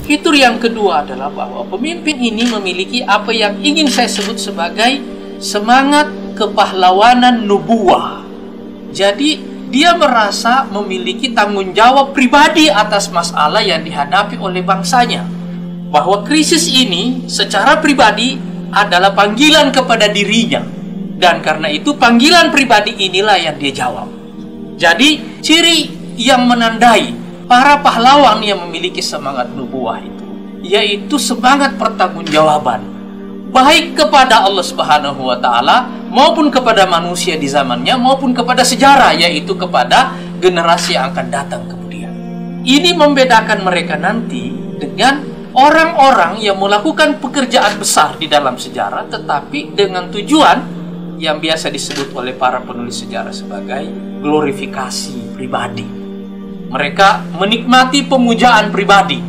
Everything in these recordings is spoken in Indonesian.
Fitur yang kedua adalah bahwa pemimpin ini memiliki apa yang ingin saya sebut sebagai semangat kepahlawanan nubuwah. Jadi dia merasa memiliki tanggung jawab pribadi atas masalah yang dihadapi oleh bangsanya. Bahwa krisis ini secara pribadi adalah panggilan kepada dirinya. Dan karena itu panggilan pribadi inilah yang dia jawab. Jadi ciri yang menandai para pahlawan yang memiliki semangat nubuwah itu, yaitu semangat pertanggungjawaban, baik kepada Allah Subhanahu wa Ta'ala maupun kepada manusia di zamannya, maupun kepada sejarah, yaitu kepada generasi yang akan datang kemudian. Ini membedakan mereka nanti dengan orang-orang yang melakukan pekerjaan besar di dalam sejarah, tetapi dengan tujuan yang biasa disebut oleh para penulis sejarah sebagai glorifikasi pribadi. Mereka menikmati pemujaan pribadi.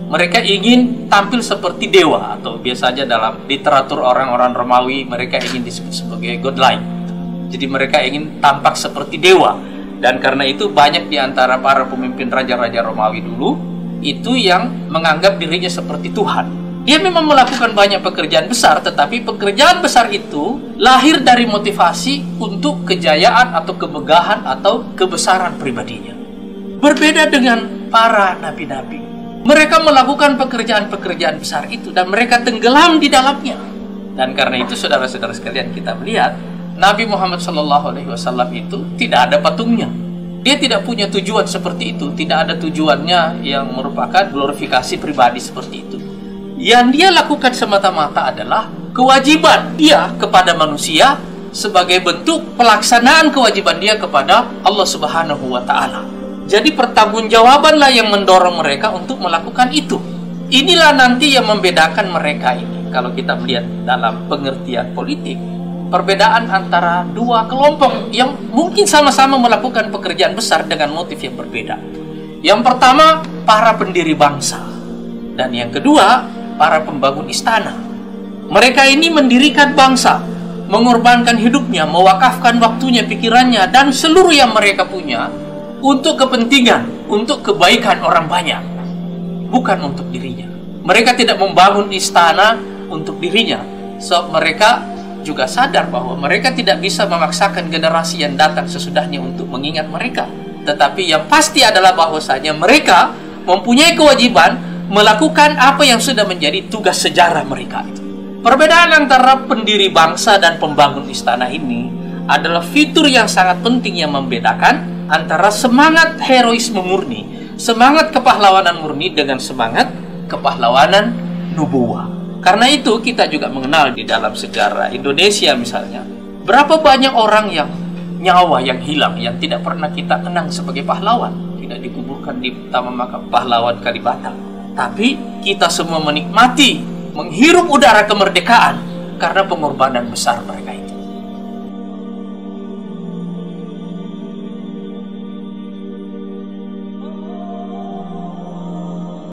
Mereka ingin tampil seperti dewa, atau biasa saja dalam literatur orang-orang Romawi mereka ingin disebut sebagai godlike. Jadi mereka ingin tampak seperti dewa. Dan karena itu banyak di antara para pemimpin raja-raja Romawi dulu itu yang menganggap dirinya seperti Tuhan. Dia memang melakukan banyak pekerjaan besar, tetapi pekerjaan besar itu lahir dari motivasi untuk kejayaan atau kemegahan atau kebesaran pribadinya. Berbeda dengan para nabi-nabi. Mereka melakukan pekerjaan-pekerjaan besar itu dan mereka tenggelam di dalamnya. Dan karena itu saudara-saudara sekalian, kita melihat Nabi Muhammad SAW itu tidak ada patungnya. Dia tidak punya tujuan seperti itu. Tidak ada tujuannya yang merupakan glorifikasi pribadi seperti itu. Yang dia lakukan semata-mata adalah kewajiban dia kepada manusia sebagai bentuk pelaksanaan kewajiban dia kepada Allah Subhanahu wa Ta'ala. Jadi pertanggungjawabanlah yang mendorong mereka untuk melakukan itu. Inilah nanti yang membedakan mereka ini. Kalau kita melihat dalam pengertian politik, perbedaan antara dua kelompok yang mungkin sama-sama melakukan pekerjaan besar dengan motif yang berbeda. Yang pertama, para pendiri bangsa. Dan yang kedua, para pembangun istana. Mereka ini mendirikan bangsa, mengorbankan hidupnya, mewakafkan waktunya, pikirannya, dan seluruh yang mereka punya untuk kepentingan, untuk kebaikan orang banyak, bukan untuk dirinya. Mereka tidak membangun istana untuk dirinya. So, mereka juga sadar bahwa mereka tidak bisa memaksakan generasi yang datang sesudahnya untuk mengingat mereka. Tetapi yang pasti adalah bahwasanya mereka mempunyai kewajiban melakukan apa yang sudah menjadi tugas sejarah mereka itu. Perbedaan antara pendiri bangsa dan pembangun istana ini adalah fitur yang sangat penting yang membedakan antara semangat heroisme murni, semangat kepahlawanan murni dengan semangat kepahlawanan nubuwah. Karena itu kita juga mengenal di dalam sejarah Indonesia misalnya, berapa banyak orang yang nyawa yang hilang, yang tidak pernah kita kenang sebagai pahlawan, tidak dikuburkan di Taman Makam Pahlawan Kalibata. Tapi kita semua menikmati, menghirup udara kemerdekaan karena pengorbanan besar mereka